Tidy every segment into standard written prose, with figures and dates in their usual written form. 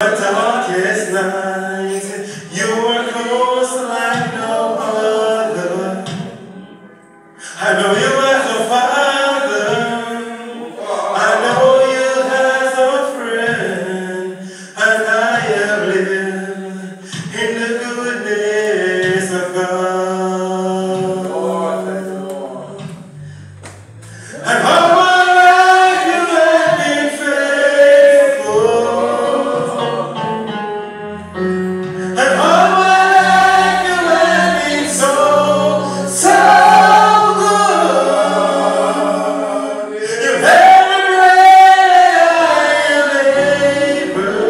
The darkest night, you were close like no other. I know you as a father, I know you as a friend, and I have lived in the goodness of God. And all my life you have been faithful. And all my life you have been so good. You have the bread I am able.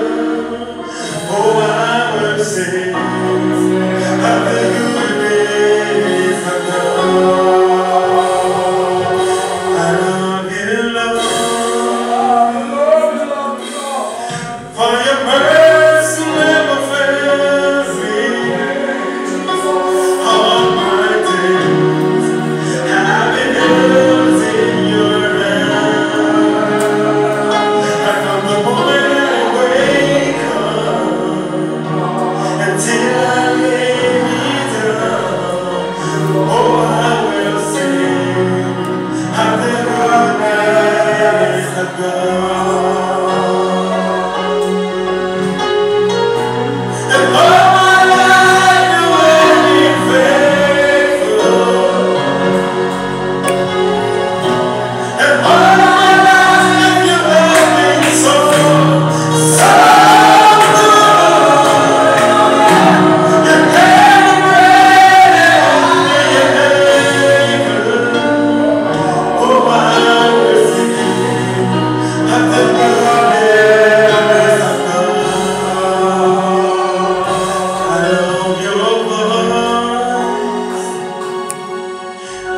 Oh, I will sing of the goodness of God. I love you, Lord, for your mercy never fails me. All my days I've been held in your hand. And from the moment I wake up until I lay me down, oh, I will sing of the goodness of God. And all my life you have been faithful. And all my life you have been so good. You have the bread oh, I will sing of the goodness of God. I love your voice.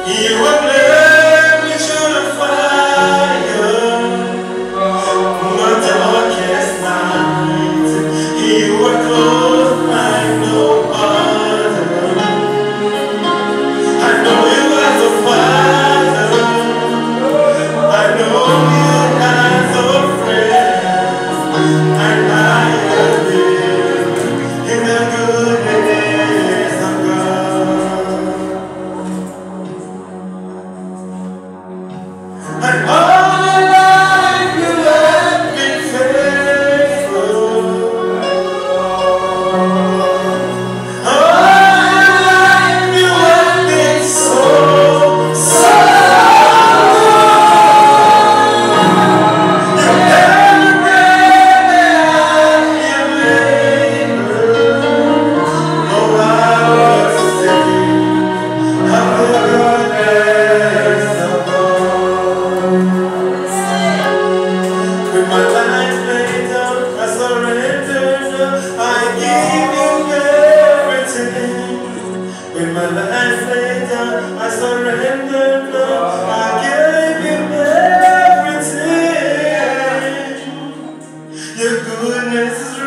You have led me through the fire, my darkest night. You were close like no other. I know you as a father. I know you as a friend. And I have lived in the goodness of God. And all my life you have been faithful. All my life you have been so good. You have the bread that I am able. Oh, I will sing of the goodness of God. With my life laid down, I surrender now. I give you everything. With my life laid down, I surrender now. I give you everything. Your goodness is